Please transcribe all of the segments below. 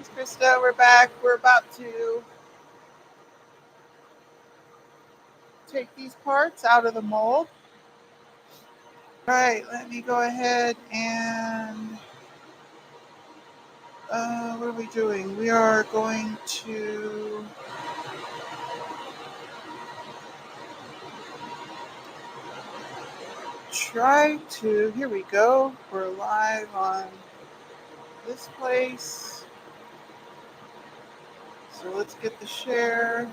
Thanks, Krista. We're back. We're about to take these parts out of the mold. All right, let me go ahead and what are we doing? We are going to try to, here we go. We're live on this place. So let's get the share.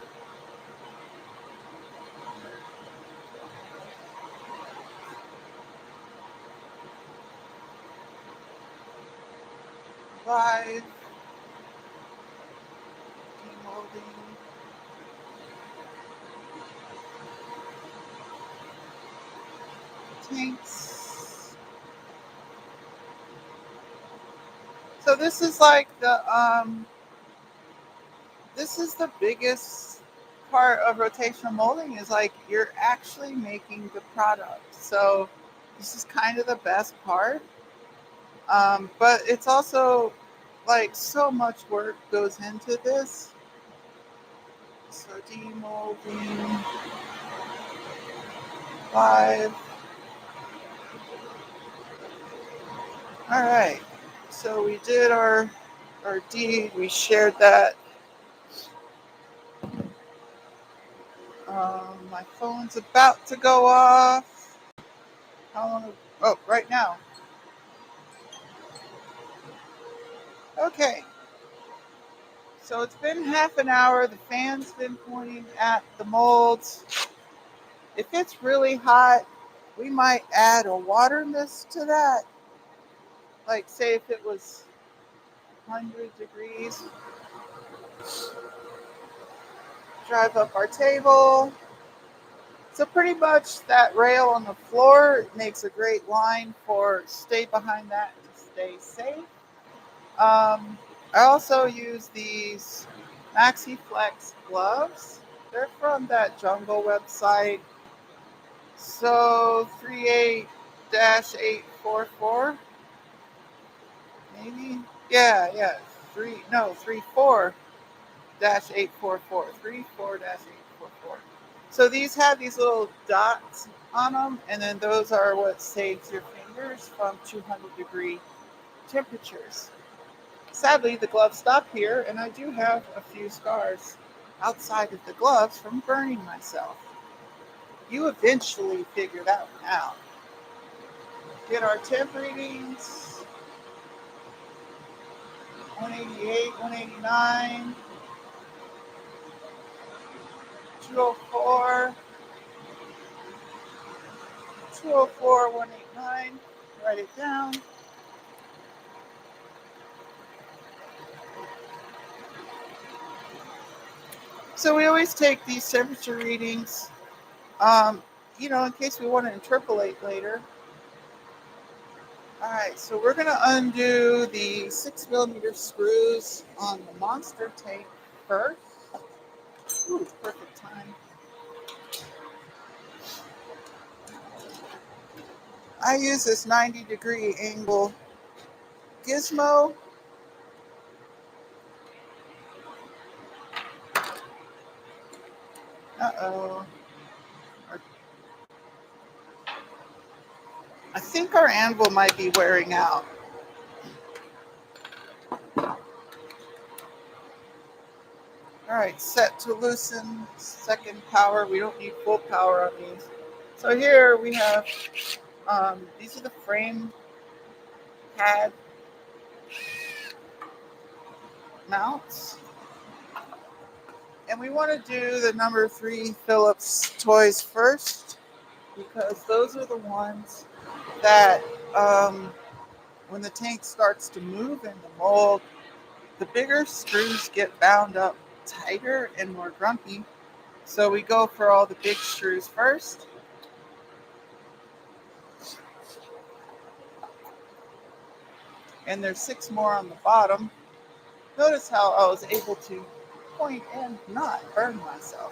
Live. Demoulding. Tanks. So this is like this is the biggest part of rotational molding, is like you're actually making the product. So this is kind of the best part. But it's also like so much work goes into this. So demolding live. All right. So we did our deed. We shared that. My phone's about to go off. How long? Oh, right now. Okay. So it's been half an hour. The fan's been pointing at the molds. If it's really hot, we might add a water mist to that. Like, say if it was 100 degrees. Drive up our table. So pretty much that rail on the floor makes a great line for stay behind that to stay safe. I also use these MaxiFlex gloves. They're from that Jungle website. So 38-844, maybe? Yeah. 34-844. 34-844. So these have these little dots on them, and then those are what saves your fingers from 200-degree temperatures. Sadly, the gloves stop here, and I do have a few scars outside of the gloves from burning myself. You eventually figure that one out. Get our temp readings. 188, 189, 204, 204, 189. Write it down. So we always take these temperature readings, in case we want to interpolate later. All right, so we're going to undo the 6mm screws on the monster tank first. Ooh, perfect time. I use this 90-degree angle gizmo. Uh-oh. I think our anvil might be wearing out. All right, set to loosen, second power. We don't need full power on these. So here we have, these are the frame pad mounts. And we want to do the number 3 Phillips toys first, because those are the ones that, when the tank starts to move in the mold, the bigger screws get bound up tighter and more grumpy. So we go for all the big screws first. And there's 6 more on the bottom. Notice how I was able to point and not burn myself.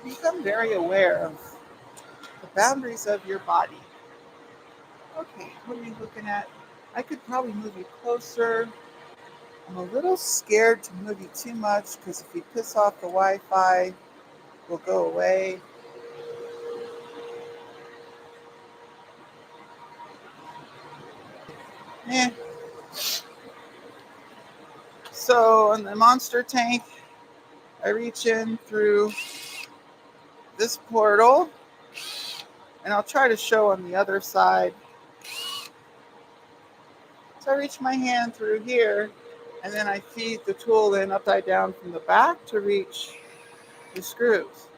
Become very aware of the boundaries of your body. Okay, what are you looking at? I could probably move you closer. I'm a little scared to move you too much because if you piss off the Wi-Fi, will go away. Eh. So on the monster tank, I reach in through this portal, and I'll try to show on the other side. So I reach my hand through here, and then I feed the tool in upside down from the back to reach the screws.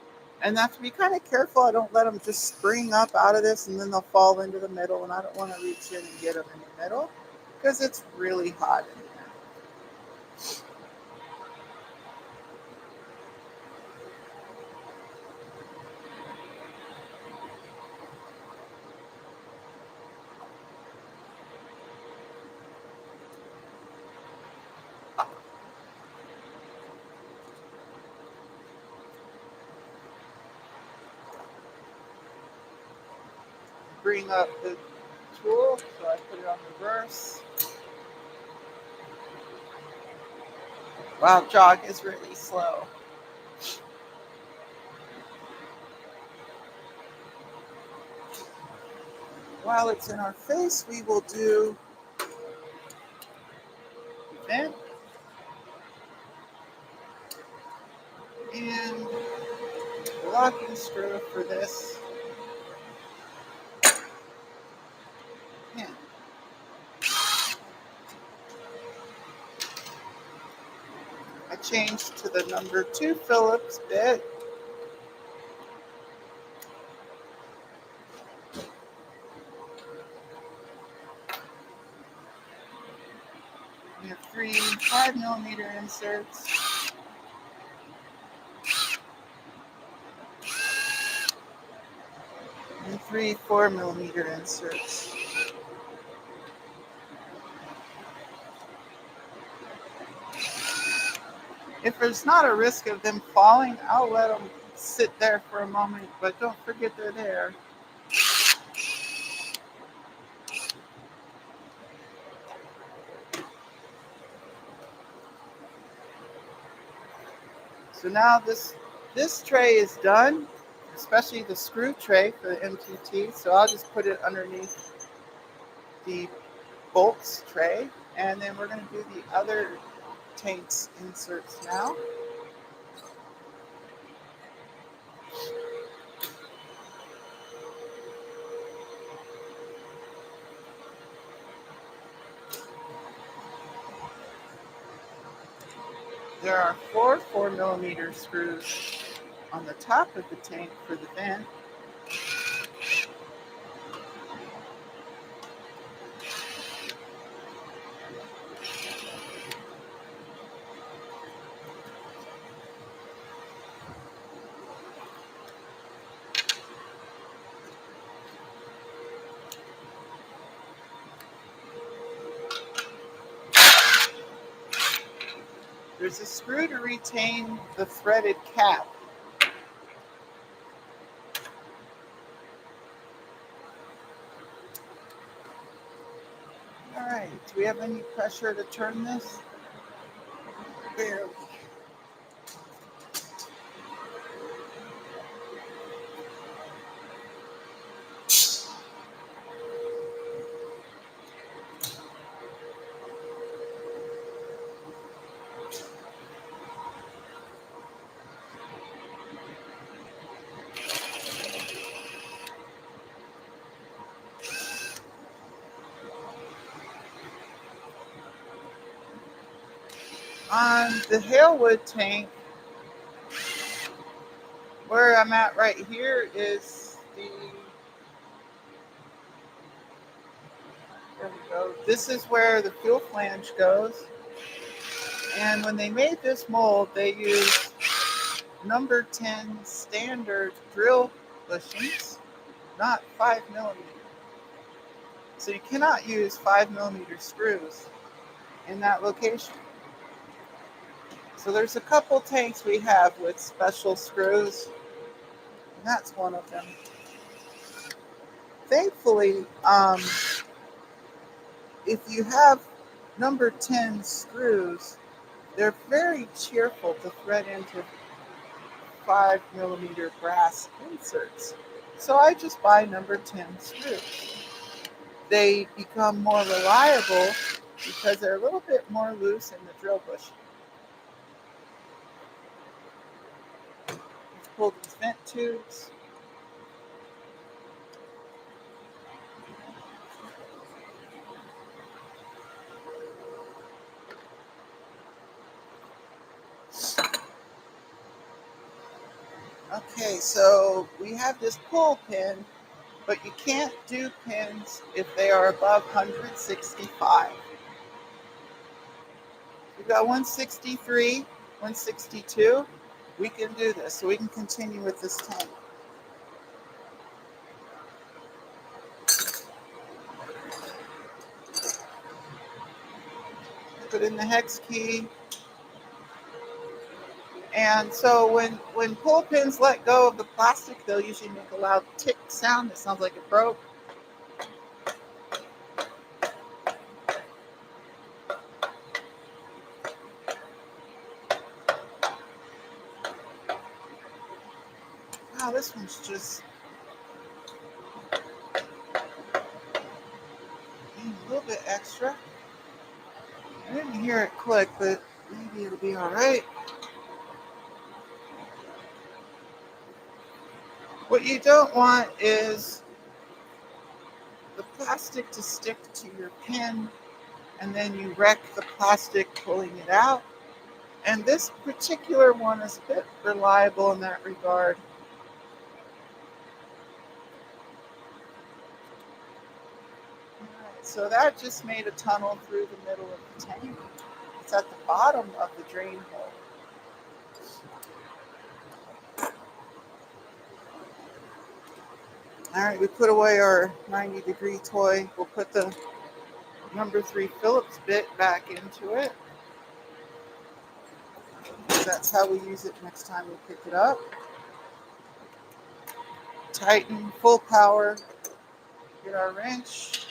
And I have to be kind of careful. I don't let them just spring up out of this and then they'll fall into the middle. And I don't want to reach in and get them in the middle because it's really hot in there. Bring up the tool, so I put it on reverse. Wow, jog is really slow. While it's in our face, we will do vent and locking screw for this pin. I changed to the number 2 Phillips bit. We have 3 5mm inserts. And 3 4mm inserts. If there's not a risk of them falling, I'll let them sit there for a moment, but don't forget they're there. So now this tray is done, especially the screw tray for the MTT. So I'll just put it underneath the bolts tray, and then we're going to do the other tanks inserts now. There are 4 4mm screws on the top of the tank for the vent. There's a screw to retain the threaded cap. All right, do we have any pressure to turn this? Barely. On the Halewood tank, where I'm at right here is there we go. This is where the fuel flange goes. And when they made this mold, they used number 10 standard drill bushings, not 5mm. So you cannot use 5mm screws in that location. So there's a couple tanks we have with special screws, and that's one of them. Thankfully, if you have number 10 screws, they're very cheerful to thread into 5mm brass inserts. So I just buy number 10 screws. They become more reliable because they're a little bit more loose in the drill bushing. Let's pull these vent tubes. Okay, so we have this pull pin, but you can't do pins if they are above 165. We've got 163, 162. We can do this, so we can continue with this tank. Put in the hex key. And so when pull pins let go of the plastic, they'll usually make a loud tick sound that sounds like it broke. Wow, this one's just a little bit extra. I didn't hear it click, but maybe it'll be all right. What you don't want is the plastic to stick to your pin, and then you wreck the plastic pulling it out. And this particular one is a bit reliable in that regard. Alright, so that just made a tunnel through the middle of the tank. It's at the bottom of the drain hole. Alright, we put away our 90-degree toy. We'll put the number 3 Phillips bit back into it. That's how we use it next time we pick it up. Tighten, full power. Get our wrench.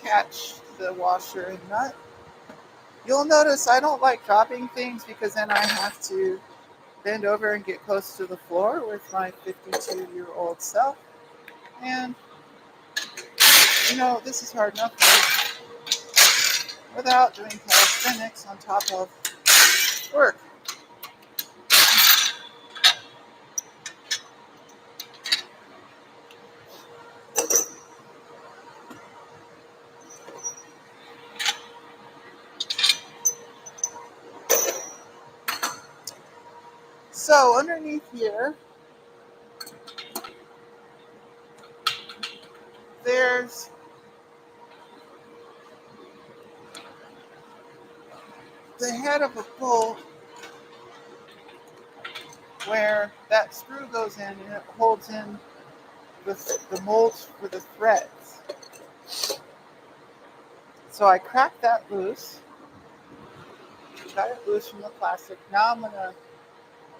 Catch the washer and nut. You'll notice I don't like dropping things because then I have to bend over and get close to the floor with my 52-year-old self. And, you know, this is hard enough without doing calisthenics on top of work. So underneath here, there's the head of a pull where that screw goes in and it holds in the molds for the threads. So I cracked that loose, got it loose from the plastic. Now I'm gonna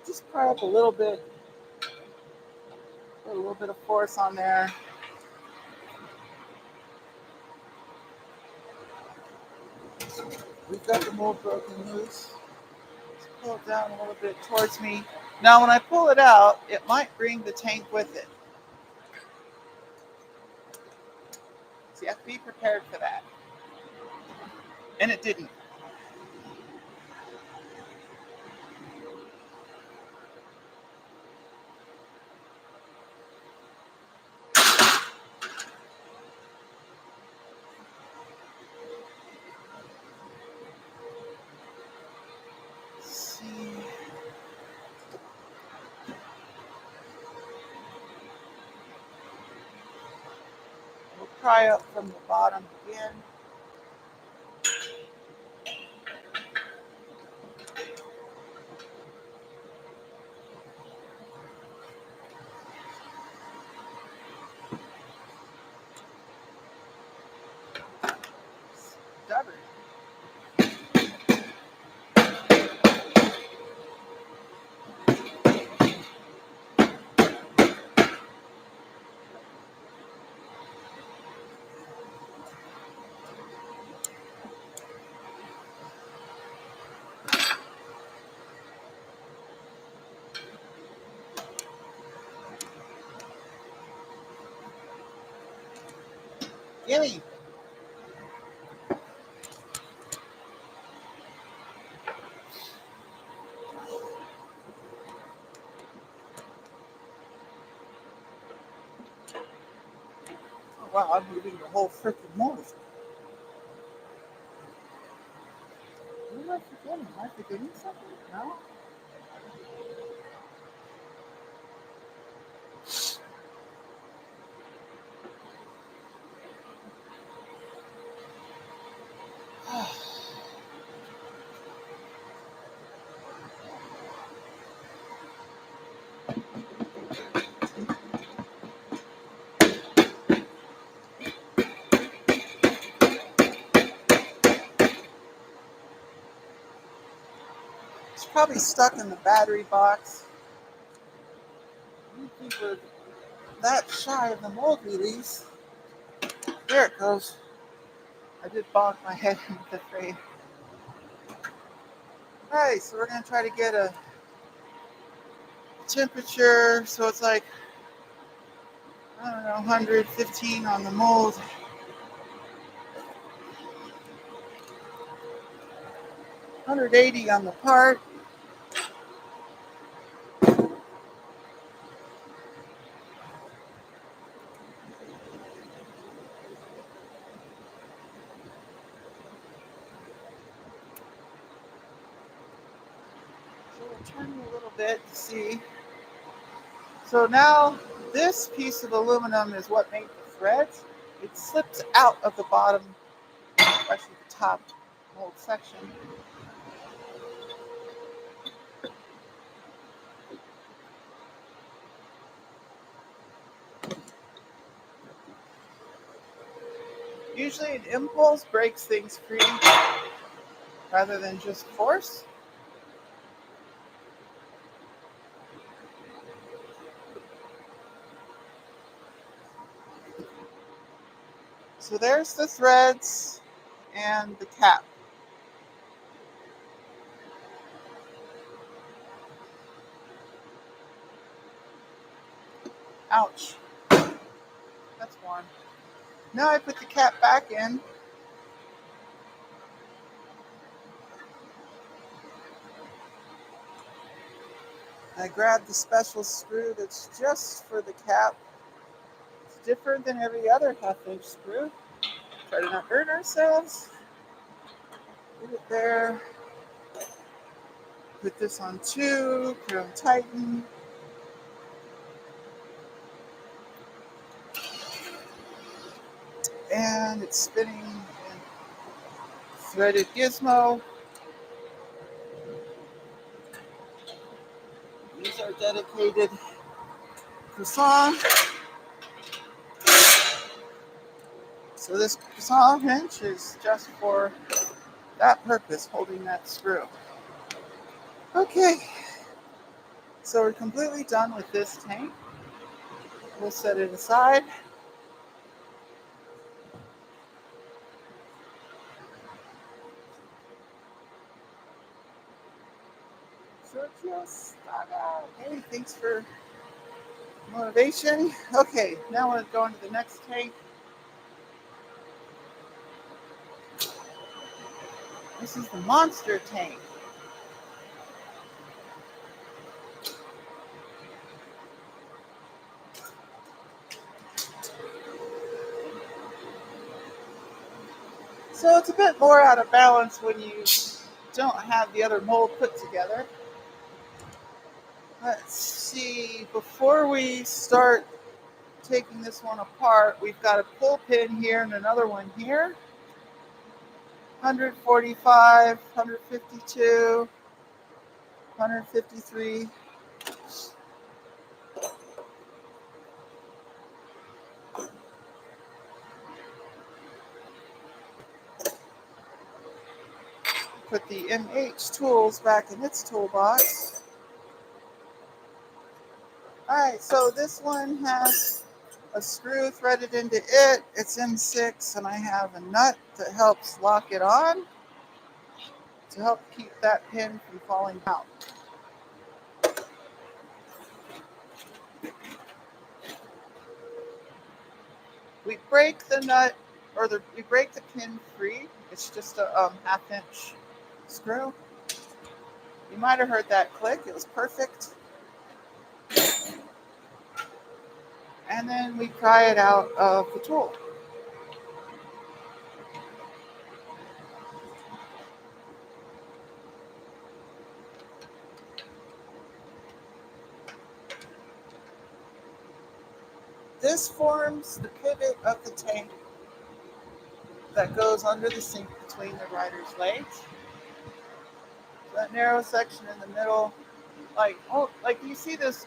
just pry up a little bit, put a little bit of force on there. We've got the mold broken loose. Let's pull it down a little bit towards me. Now when I pull it out, it might bring the tank with it. So you have to be prepared for that. And it didn't. We'll pry up from the bottom again. Stubborn. Gimme. Oh, wow, I'm moving the whole freaking mold. What am I forgetting? Am I forgetting something? No? It's probably stuck in the battery box. I don't think we're that shy of the mold release. There it goes. I did bonk my head into the frame. Alright, so we're going to try to get a temperature. So it's like, I don't know, 115 on the mold. 180 on the part. So we'll turn a little bit to see. So now this piece of aluminum is what made the threads. It slips out of the bottom, especially the top mold section. Usually an impulse breaks things free rather than just force. So there's the threads and the cap. Ouch. That's one. Now I put the cap back in. I grabbed the special screw that's just for the cap. It's different than every other half-inch screw. Try to not hurt ourselves. Put it there. Put this on two. Put it on tighten. And it's spinning in threaded gizmo. These are dedicated croissant. So this croissant hinge is just for that purpose, holding that screw. Okay, so we're completely done with this tank. We'll set it aside. So just hey, thanks for motivation. Okay, now we're going to the next tank. This is the monster tank. So it's a bit more out of balance when you don't have the other mold put together. Let's see, before we start taking this one apart, we've got a pull pin here and another one here. 145, 152, 153. Put the MH tools back in its toolbox. Alright, so this one has a screw threaded into it. It's M6 and I have a nut that helps lock it on to help keep that pin from falling out. We break the nut or we break the pin free. It's just a half-inch screw. You might have heard that click. It was perfect. And then we pry it out of the tool. This forms the pivot of the tank that goes under the sink between the rider's legs. That narrow section in the middle, like you see this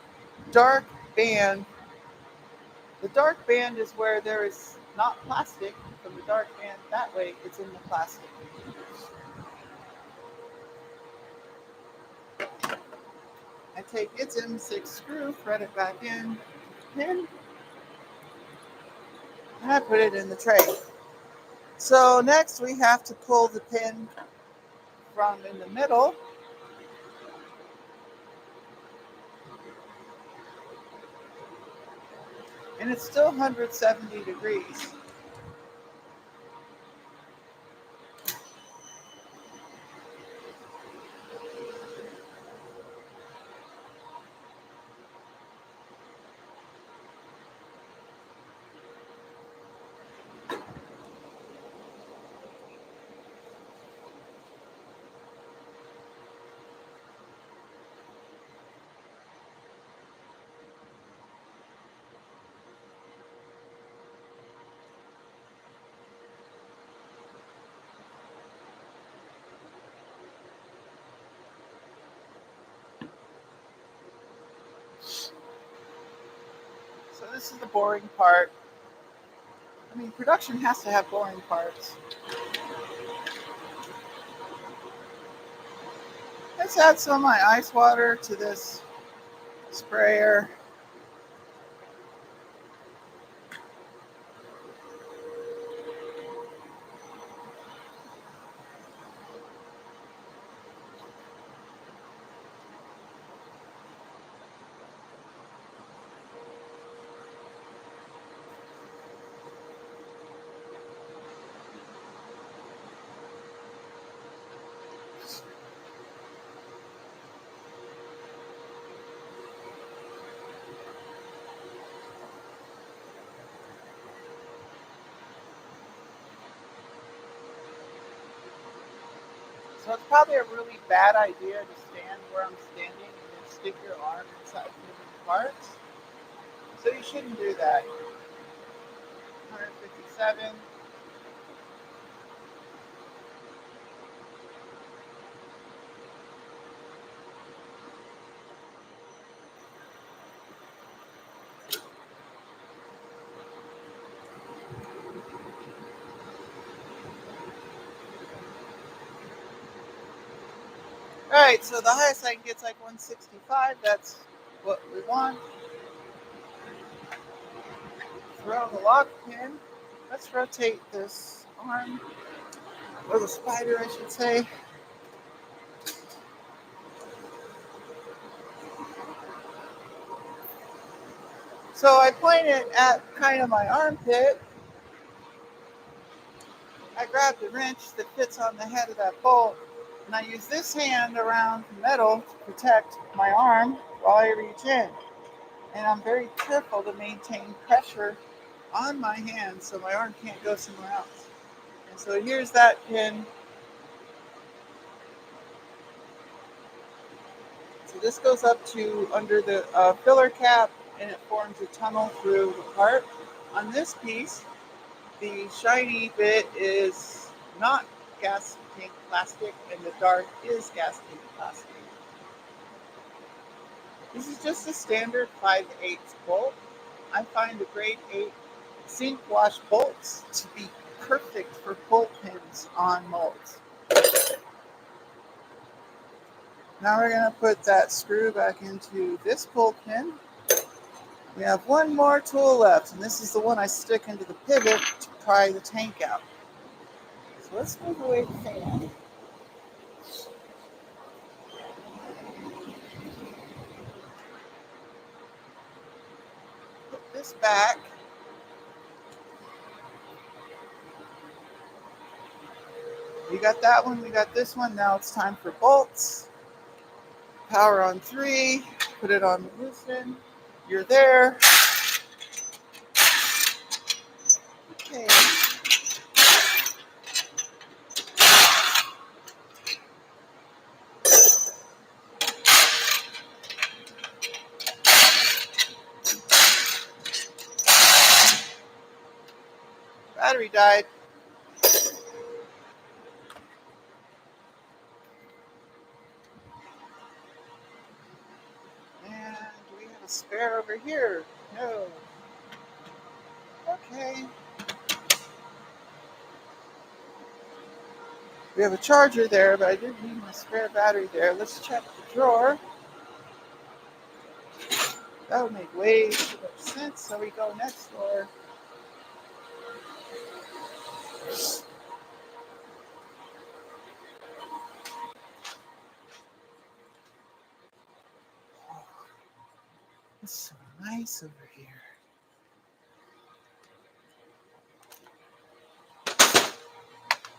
dark band. The dark band is where there is not plastic. From the dark band that way, it's in the plastic. I take its M6 screw, thread it back in, pin, and I put it in the tray. So next we have to pull the pin from in the middle. And it's still 170 degrees. So this is the boring part. I mean, production has to have boring parts. Let's add some of my ice water to this sprayer. So it's probably a really bad idea to stand where I'm standing and then stick your arm inside moving parts. So you shouldn't do that. 157. All right, so the highest I can get is like 165. That's what we want. Throw the lock pin. Let's rotate this arm, or the spider, I should say. So I point it at kind of my armpit. I grab the wrench that fits on the head of that bolt, and I use this hand around the metal to protect my arm while I reach in. And I'm very careful to maintain pressure on my hand so my arm can't go somewhere else. And so here's that pin. So this goes up to under the filler cap, and it forms a tunnel through the part. On this piece, the shiny bit is not gas tank plastic, and the dark is gas tank plastic. This is just a standard 5/8 bolt. I find the grade 8 zinc wash bolts to be perfect for bolt pins on molds. Now we're going to put that screw back into this bolt pin. We have one more tool left, and this is the one I stick into the pivot to pry the tank out. So let's move away the fan. Put this back. We got that one, we got this one. Now it's time for bolts. Power on 3, put it on the loose end. You're there. Okay. Battery died. And do we have a spare over here? No. Okay. We have a charger there, but I didn't need my spare battery there. Let's check the drawer. That would make way too much sense. So we go next door. It's so nice over here.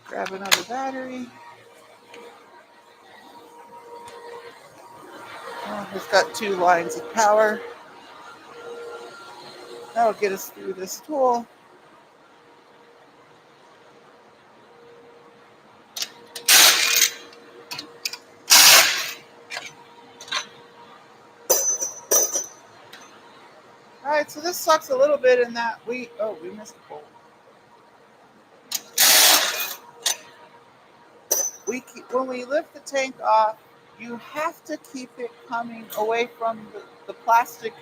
Grab another battery. Oh, it's got 2 lines of power. That'll get us through this tool. All right, so this sucks a little bit in that we missed a bolt. When we lift the tank off, you have to keep it coming away from the plastic.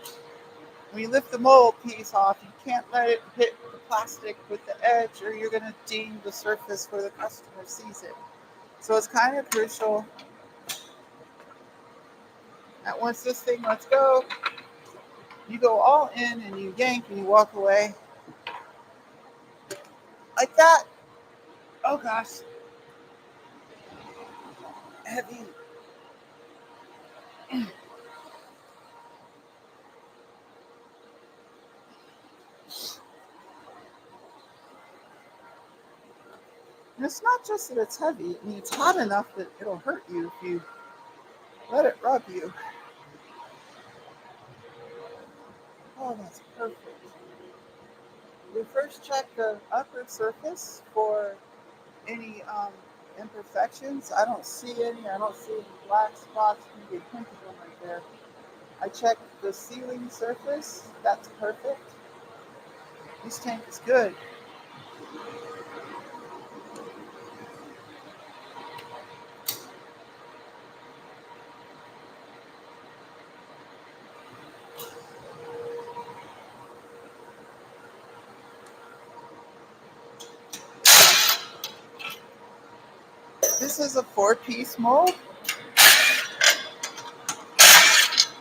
When you lift the mold piece off, you can't let it hit the plastic with the edge or you're going to ding the surface where the customer sees it. So it's kind of crucial that once this thing lets go, you go all in and you yank and you walk away. Like that. Oh gosh. Heavy. And it's not just that it's heavy. I mean, it's hot enough that it'll hurt you if you let it rub you. Oh, that's perfect. We first check the upper surface for any imperfections. I don't see any. I don't see any black spots. Maybe a hint of one right there. I checked the ceiling surface. That's perfect. This tank is good. This is a 4-piece mold.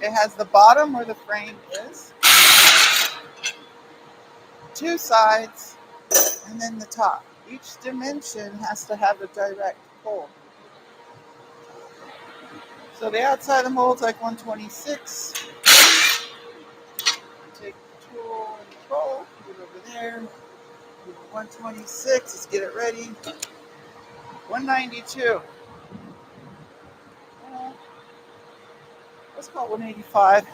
It has the bottom where the frame is, 2 sides, and then the top. Each dimension has to have a direct pull. So the outside of the mold's like 126. Take the tool and the roll, put it over there. 126, let's get it ready. 192. Let's call it 185.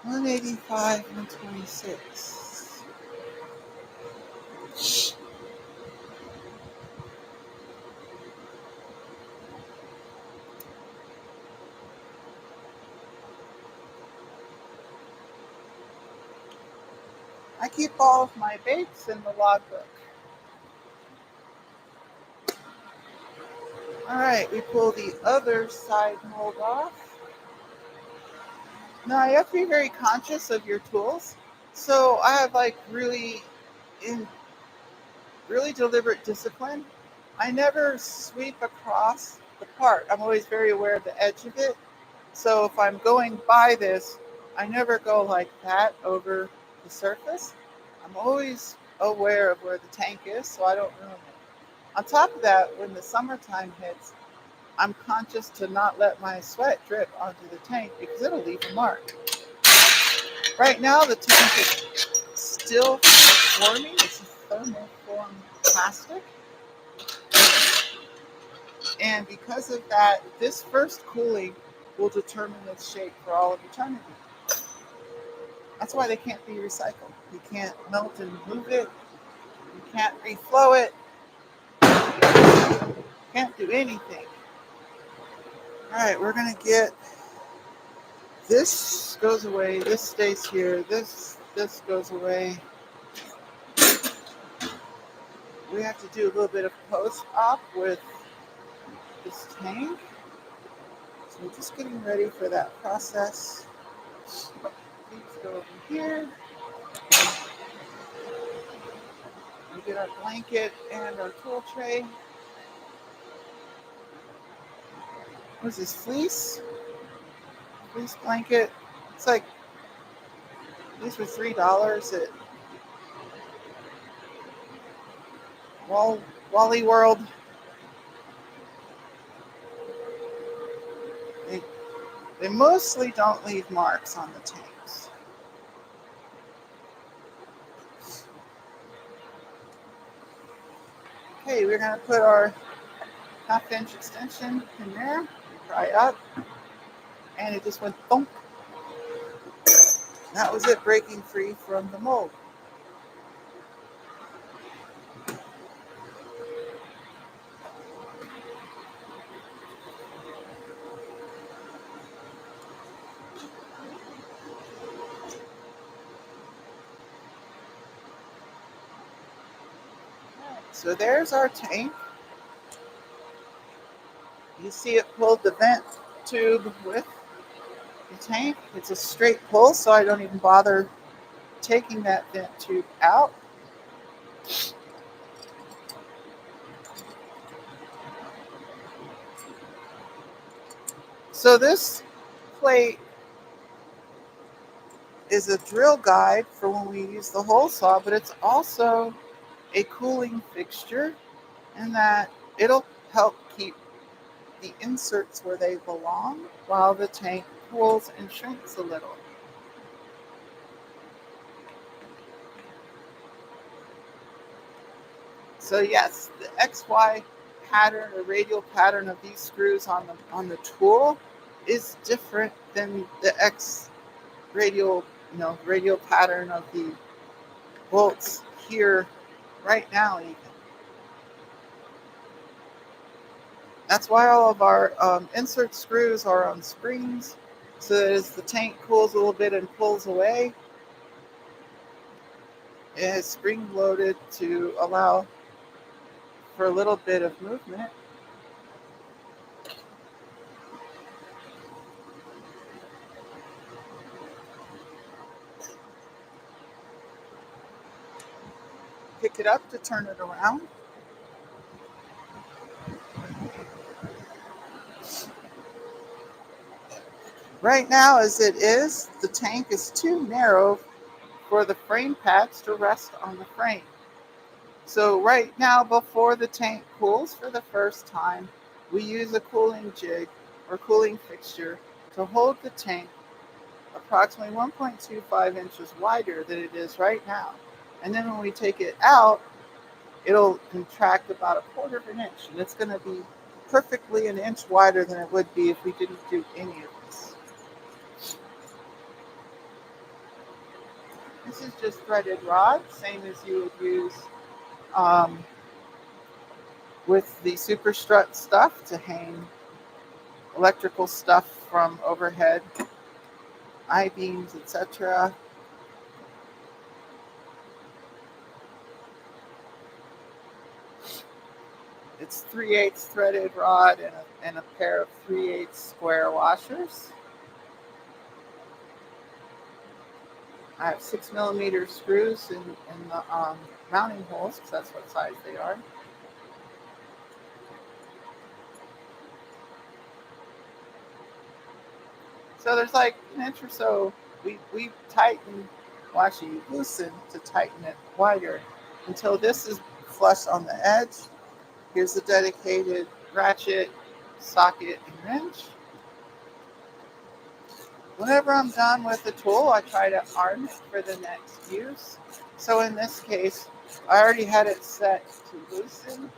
$185, 126. I keep all of my bakes in the logbook. All right, we pull the other side mold off. Now you have to be very conscious of your tools. So I have like really deliberate discipline. I never sweep across the part. I'm always very aware of the edge of it. So if I'm going by this, I never go like that over the surface. I'm always aware of where the tank is so I don't ruin it. On top of that, when the summertime hits, I'm conscious to not let my sweat drip onto the tank because it'll leave a mark. Right now the tank is still forming. It's a thermoform plastic. And because of that, this first cooling will determine its shape for all of eternity. That's why they can't be recycled. You can't melt and move it. You can't reflow it. You can't do anything. All right, we're going to get this goes away. This stays here. This goes away. We have to do a little bit of post-op with this tank. So we're just getting ready for that process. These go over here. We get our blanket and our tool tray. What's this, fleece? Fleece blanket. It's like, these were $3 at Wally World. They mostly don't leave marks on the tanks. Okay, we're going to put our 1/2-inch extension in there, dry up, and it just went thump. That was it, breaking free from the mold. So there's our tank. You see it pulled the vent tube with the tank. It's a straight pull, so I don't even bother taking that vent tube out. So this plate is a drill guide for when we use the hole saw, but it's also a cooling fixture in that it'll help keep the inserts where they belong while the tank cools and shrinks a little. So yes, the XY pattern or radial pattern of these screws on the tool is different than the X radial pattern of the bolts here right now even. That's why all of our insert screws are on springs, so that as the tank cools a little bit and pulls away, it is spring loaded to allow for a little bit of movement. Pick it up to turn it around. Right now, as it is, the tank is too narrow for the frame pads to rest on the frame. So right now, before the tank cools for the first time, we use a cooling jig or cooling fixture to hold the tank approximately 1.25 inches wider than it is right now. And then when we take it out, it'll contract about 1/4 inch, and it's going to be perfectly an inch wider than it would be if we didn't do any of this. This is just threaded rod, same as you would use with the super strut stuff to hang electrical stuff from overhead, I-beams, etc. It's 3/8 threaded rod and a pair of 3/8 square washers. I have 6mm screws in the mounting holes, because that's what size they are. So there's like an inch or so. We tighten, well actually you loosen to tighten it wider until this is flush on the edge. Here's the dedicated ratchet. socket and wrench. Whenever I'm done with the tool, I try to arm it for the next use. So in this case, I already had it set to loosen,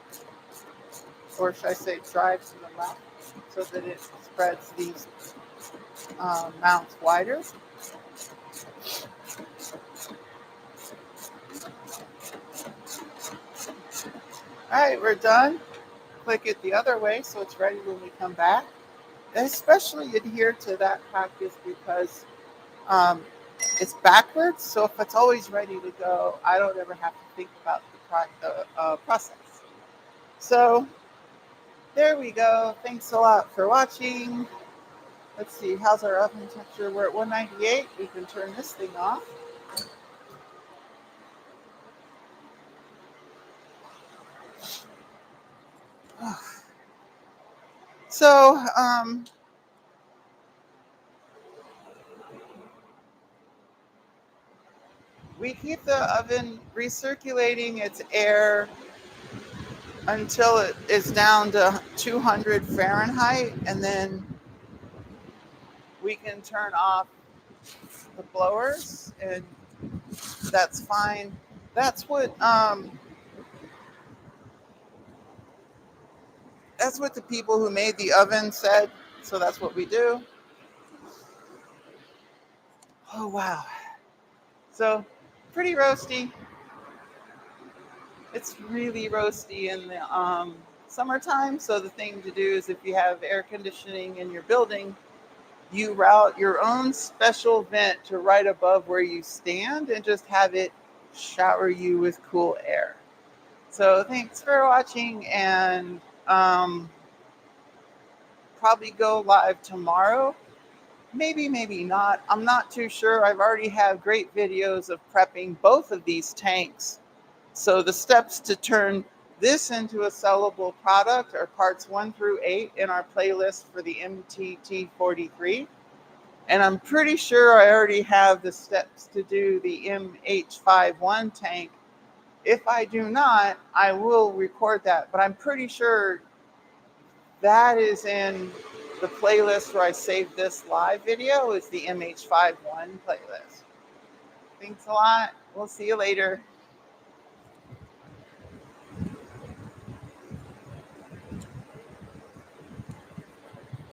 or should I say drive to the left, so that it spreads these mounts wider. All right, we're done. Click it the other way so it's ready when we come back. I especially adhere to that practice because it's backwards, so if it's always ready to go, I don't ever have to think about the process. So there we go. Thanks a lot for watching. Let's see, how's our oven temperature? We're at 198. We can turn this thing off. So, we keep the oven recirculating its air until it is down to 200 Fahrenheit, and then we can turn off the blowers, and that's fine. That's what the people who made the oven said. So that's what we do. Oh wow! So pretty roasty. It's really roasty in the summertime. So the thing to do is, if you have air conditioning in your building, you route your own special vent to right above where you stand and just have it shower you with cool air. So thanks for watching, and probably go live tomorrow. Maybe, maybe not. I'm not too sure. I've already have great videos of prepping both of these tanks. So the steps to turn this into a sellable product are parts 1 through 8 in our playlist for the MTT43. And I'm pretty sure I already have the steps to do the MH51 tank. If I do not, I will record that. But I'm pretty sure that is in the playlist where I saved this live video. Is the MH51 playlist. Thanks a lot. We'll see you later.